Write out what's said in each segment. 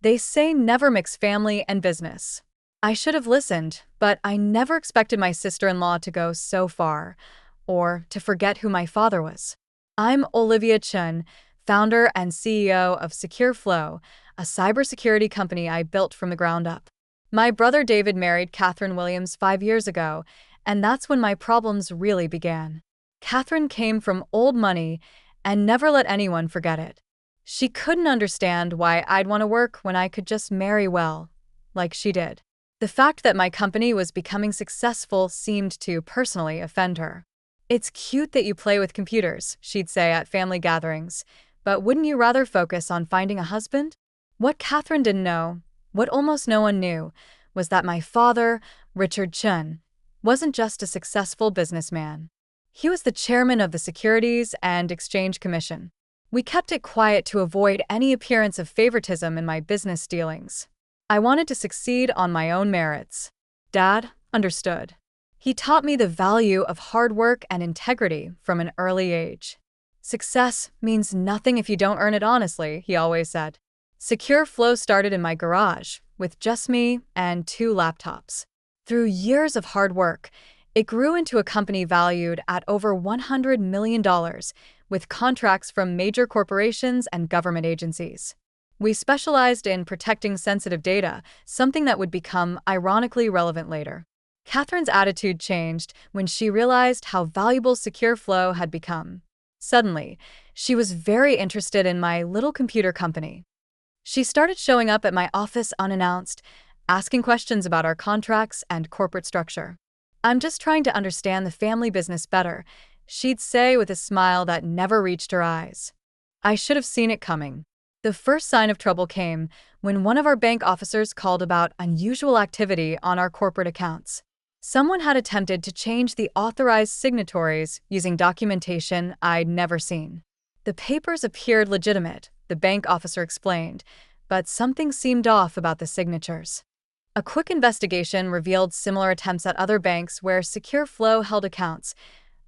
They say never mix family and business. I should have listened, but I never expected my sister-in-law to go so far, or to forget who my father was. I'm Olivia Chun, founder and CEO of Secure Flow, a cybersecurity company I built from the ground up. My brother David married Catherine Williams 5 years ago, and that's when my problems really began. Catherine came from old money and never let anyone forget it. She couldn't understand why I'd want to work when I could just marry well, like she did. The fact that my company was becoming successful seemed to personally offend her. "It's cute that you play with computers," she'd say at family gatherings, "but wouldn't you rather focus on finding a husband?" What Catherine didn't know, what almost no one knew, was that my father, Richard Chun, wasn't just a successful businessman. He was the chairman of the Securities and Exchange Commission. We kept it quiet to avoid any appearance of favoritism in my business dealings. I wanted to succeed on my own merits. Dad understood. He taught me the value of hard work and integrity from an early age. "Success means nothing if you don't earn it honestly," he always said. Secure Flow started in my garage, with just me and 2 laptops. Through years of hard work, it grew into a company valued at over $100 million, with contracts from major corporations and government agencies. We specialized in protecting sensitive data, something that would become ironically relevant later. Catherine's attitude changed when she realized how valuable Secure Flow had become. Suddenly, she was very interested in my little computer company. She started showing up at my office unannounced, asking questions about our contracts and corporate structure. "I'm just trying to understand the family business better," she'd say with a smile that never reached her eyes. I should have seen it coming. The first sign of trouble came when one of our bank officers called about unusual activity on our corporate accounts. Someone had attempted to change the authorized signatories using documentation I'd never seen. The papers appeared legitimate, the bank officer explained, but something seemed off about the signatures. A quick investigation revealed similar attempts at other banks where Secure Flow held accounts,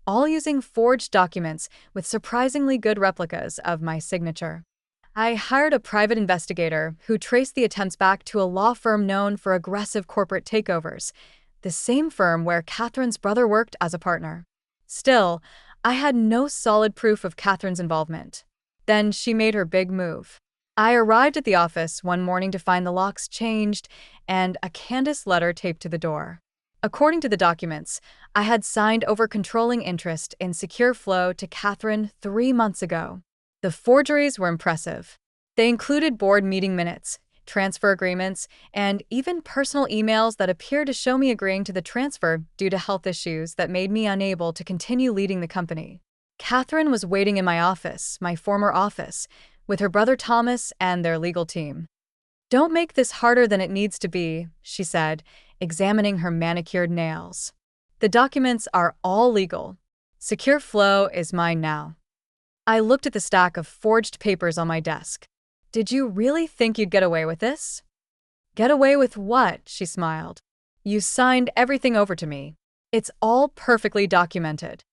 all using forged documents with surprisingly good replicas of my signature. I hired a private investigator who traced the attempts back to a law firm known for aggressive corporate takeovers, the same firm where Catherine's brother worked as a partner. Still, I had no solid proof of Catherine's involvement. Then she made her big move. I arrived at the office one morning to find the locks changed and a Candace letter taped to the door. According to the documents, I had signed over controlling interest in Secure Flow to Catherine 3 months ago. The forgeries were impressive. They included board meeting minutes, transfer agreements, and even personal emails that appeared to show me agreeing to the transfer due to health issues that made me unable to continue leading the company. Catherine was waiting in my office, my former office, with her brother Thomas and their legal team. "Don't make this harder than it needs to be," she said, examining her manicured nails. "The documents are all legal. Secure Flow is mine now." I looked at the stack of forged papers on my desk. "Did you really think you'd get away with this?" "Get away with what?" she smiled. "You signed everything over to me. It's all perfectly documented.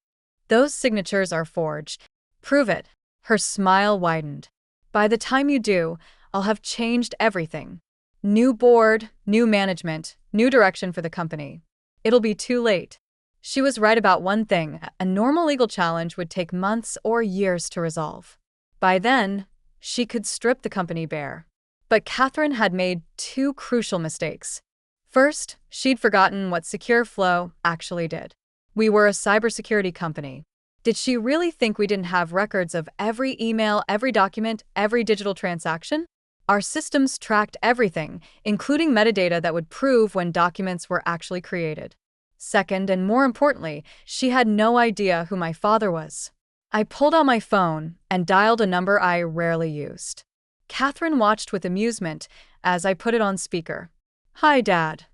Those signatures are forged. Prove it." Her smile widened. "By the time you do, I'll have changed everything. New board, new management, new direction for the company. It'll be too late." She was right about one thing: a normal legal challenge would take months or years to resolve. By then, she could strip the company bare. But Catherine had made 2 crucial mistakes. First, she'd forgotten what Secure Flow actually did. We were a cybersecurity company. Did she really think we didn't have records of every email, every document, every digital transaction? Our systems tracked everything, including metadata that would prove when documents were actually created. Second, and more importantly, she had no idea who my father was. I pulled out my phone and dialed a number I rarely used. Catherine watched with amusement as I put it on speaker. "Hi, Dad,"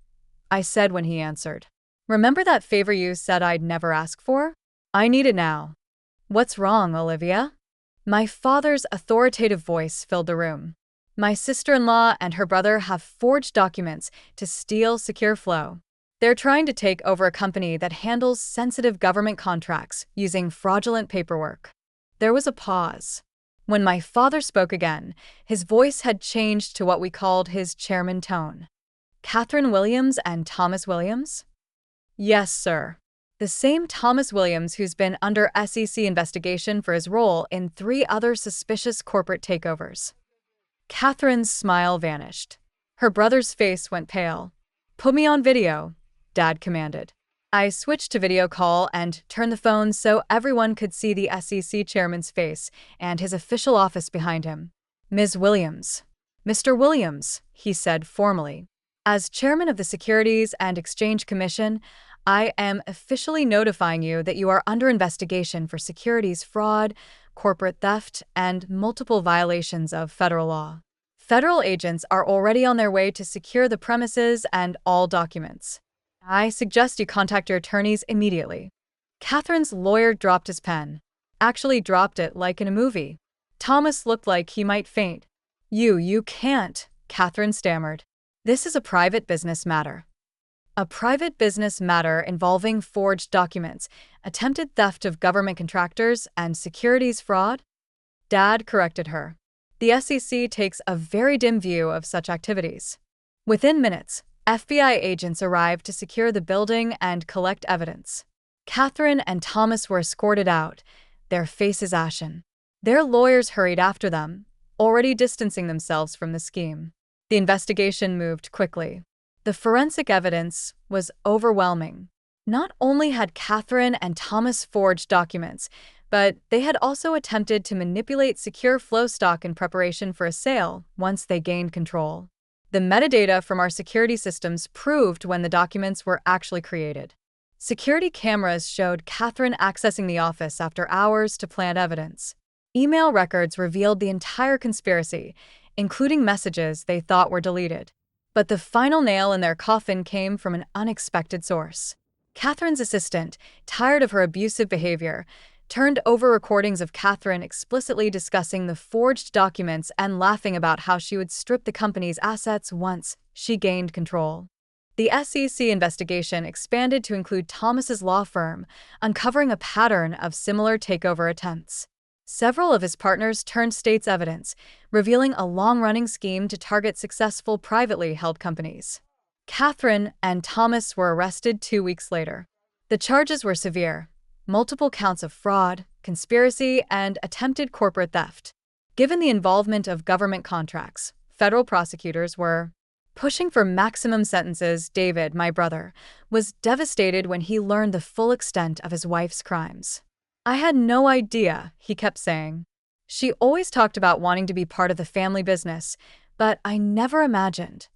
I said when he answered. "Remember that favor you said I'd never ask for? I need it now." "What's wrong, Olivia?" My father's authoritative voice filled the room. "My sister-in-law and her brother have forged documents to steal Secure Flow. They're trying to take over a company that handles sensitive government contracts using fraudulent paperwork." There was a pause. When my father spoke again, his voice had changed to what we called his chairman tone. Catherine Williams and Thomas Williams? Yes, sir. The same Thomas Williams who's been under SEC investigation for his role in 3 other suspicious corporate takeovers. Catherine's smile vanished. Her brother's face went pale. "Put me on video," Dad commanded. I switched to video call and turned the phone so everyone could see the SEC chairman's face and his official office behind him. "Ms. Williams." "Mr. Williams," he said formally. "As chairman of the Securities and Exchange Commission, I am officially notifying you that you are under investigation for securities fraud, corporate theft, and multiple violations of federal law. Federal agents are already on their way to secure the premises and all documents. I suggest you contact your attorneys immediately." Catherine's lawyer dropped his pen. Actually dropped it like in a movie. Thomas looked like he might faint. You can't," Catherine stammered. "This is a private business matter." "A private business matter involving forged documents, attempted theft of government contractors, and securities fraud?" Dad corrected her. "The SEC takes a very dim view of such activities." Within minutes, FBI agents arrived to secure the building and collect evidence. Catherine and Thomas were escorted out, their faces ashen. Their lawyers hurried after them, already distancing themselves from the scheme. The investigation moved quickly. The forensic evidence was overwhelming. Not only had Catherine and Thomas forged documents, but they had also attempted to manipulate secure flow stock in preparation for a sale once they gained control. The metadata from our security systems proved when the documents were actually created. Security cameras showed Catherine accessing the office after hours to plant evidence. Email records revealed the entire conspiracy, including messages they thought were deleted. But the final nail in their coffin came from an unexpected source. Catherine's assistant, tired of her abusive behavior, turned over recordings of Catherine explicitly discussing the forged documents and laughing about how she would strip the company's assets once she gained control. The SEC investigation expanded to include Thomas's law firm, uncovering a pattern of similar takeover attempts. Several of his partners turned state's evidence, revealing a long-running scheme to target successful privately held companies. Catherine and Thomas were arrested 2 weeks later. The charges were severe: multiple counts of fraud, conspiracy, and attempted corporate theft. Given the involvement of government contracts, federal prosecutors were pushing for maximum sentences. David, my brother, was devastated when he learned the full extent of his wife's crimes. "I had no idea," he kept saying. "She always talked about wanting to be part of the family business, but I never imagined."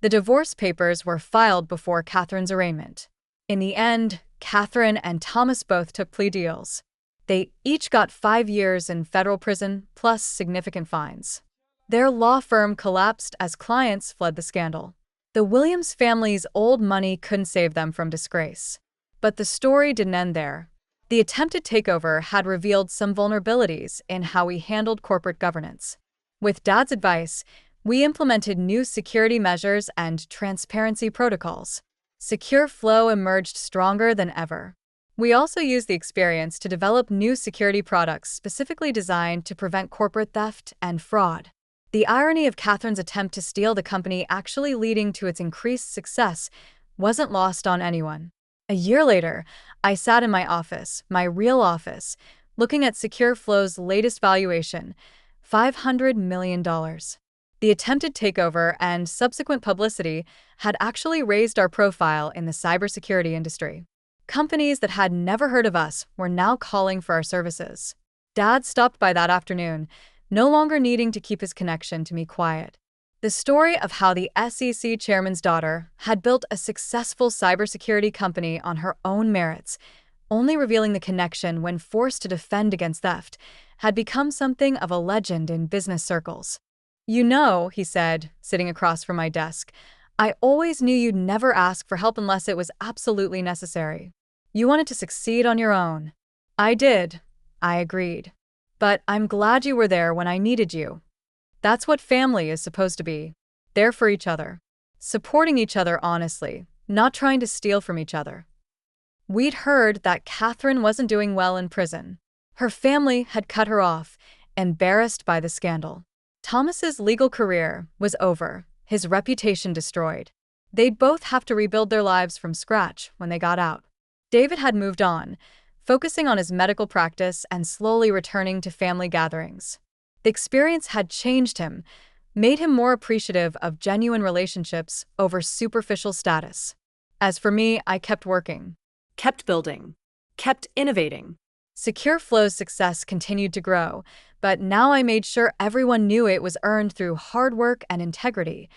The divorce papers were filed before Catherine's arraignment. In the end, Catherine and Thomas both took plea deals. They each got 5 years in federal prison, plus significant fines. Their law firm collapsed as clients fled the scandal. The Williams family's old money couldn't save them from disgrace. But the story didn't end there. The attempted takeover had revealed some vulnerabilities in how we handled corporate governance. With Dad's advice, we implemented new security measures and transparency protocols. Secure Flow emerged stronger than ever. We also used the experience to develop new security products specifically designed to prevent corporate theft and fraud. The irony of Catherine's attempt to steal the company actually leading to its increased success wasn't lost on anyone. A year later, I sat in my office, my real office, looking at Secure Flow's latest valuation, $500 million. The attempted takeover and subsequent publicity had actually raised our profile in the cybersecurity industry. Companies that had never heard of us were now calling for our services. Dad stopped by that afternoon, no longer needing to keep his connection to me quiet. The story of how the SEC chairman's daughter had built a successful cybersecurity company on her own merits, only revealing the connection when forced to defend against theft, had become something of a legend in business circles. "You know," he said, sitting across from my desk, "I always knew you'd never ask for help unless it was absolutely necessary. You wanted to succeed on your own." "I did," I agreed. "But I'm glad you were there when I needed you." That's what family is supposed to be. There for each other. Supporting each other honestly, not trying to steal from each other. We'd heard that Catherine wasn't doing well in prison. Her family had cut her off, embarrassed by the scandal. Thomas's legal career was over, his reputation destroyed. They'd both have to rebuild their lives from scratch when they got out. David had moved on, focusing on his medical practice and slowly returning to family gatherings. The experience had changed him, made him more appreciative of genuine relationships over superficial status. As for me, I kept working, kept building, kept innovating. Secure Flow's success continued to grow, but now I made sure everyone knew it was earned through hard work and integrity,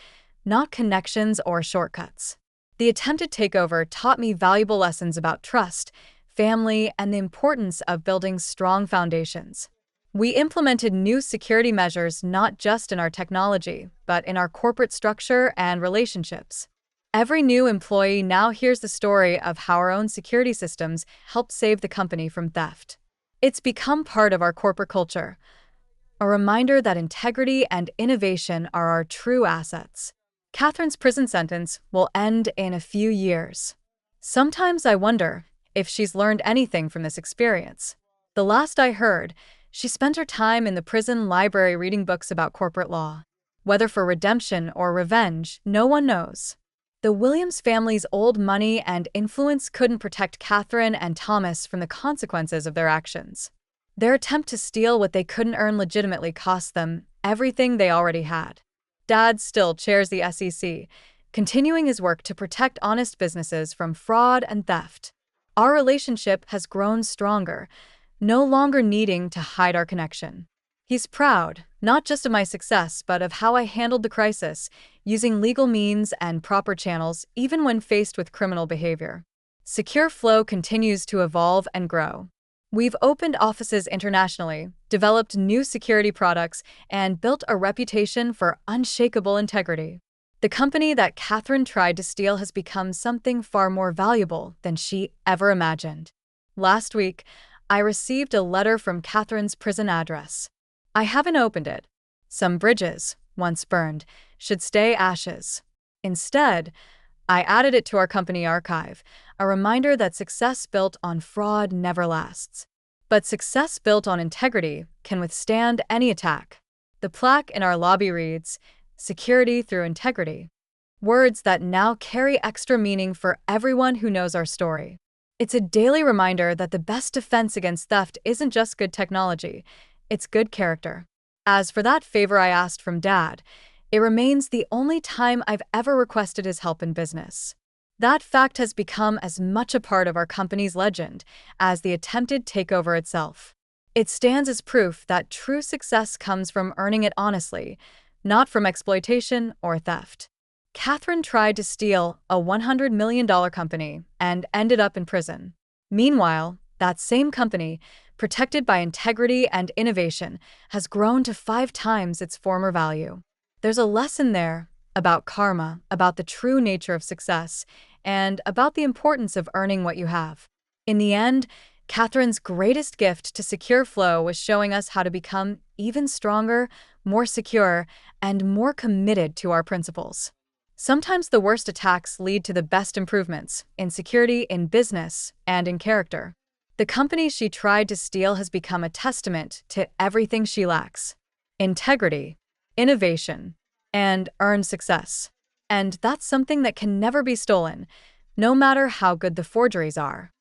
not connections or shortcuts. The attempted takeover taught me valuable lessons about trust, family, and the importance of building strong foundations. We implemented new security measures not just in our technology, but in our corporate structure and relationships. Every new employee now hears the story of how our own security systems helped save the company from theft. It's become part of our corporate culture, a reminder that integrity and innovation are our true assets. Catherine's prison sentence will end in a few years. Sometimes I wonder if she's learned anything from this experience. The last I heard, she spent her time in the prison library reading books about corporate law. Whether for redemption or revenge, no one knows. The Williams family's old money and influence couldn't protect Catherine and Thomas from the consequences of their actions. Their attempt to steal what they couldn't earn legitimately cost them everything they already had. Dad still chairs the SEC, continuing his work to protect honest businesses from fraud and theft. Our relationship has grown stronger, no longer needing to hide our connection. He's proud, not just of my success, but of how I handled the crisis, using legal means and proper channels even when faced with criminal behavior. Secure Flow continues to evolve and grow. We've opened offices internationally, developed new security products, and built a reputation for unshakable integrity. The company that Catherine tried to steal has become something far more valuable than she ever imagined. Last week, I received a letter from Catherine's prison address. I haven't opened it. Some bridges, once burned, should stay ashes. Instead, I added it to our company archive, a reminder that success built on fraud never lasts. But success built on integrity can withstand any attack. The plaque in our lobby reads, "Security through integrity." Words that now carry extra meaning for everyone who knows our story. It's a daily reminder that the best defense against theft isn't just good technology, it's good character. As for that favor I asked from Dad, it remains the only time I've ever requested his help in business. That fact has become as much a part of our company's legend as the attempted takeover itself. It stands as proof that true success comes from earning it honestly, not from exploitation or theft. Catherine tried to steal a $100 million company and ended up in prison. Meanwhile, that same company, protected by integrity and innovation, has grown to 5 times its former value. There's a lesson there about karma, about the true nature of success, and about the importance of earning what you have. In the end, Catherine's greatest gift to Secure Flow was showing us how to become even stronger, more secure, and more committed to our principles. Sometimes the worst attacks lead to the best improvements in security, in business, and in character. The company she tried to steal has become a testament to everything she lacks: integrity, innovation, and earned success. And that's something that can never be stolen, no matter how good the forgeries are.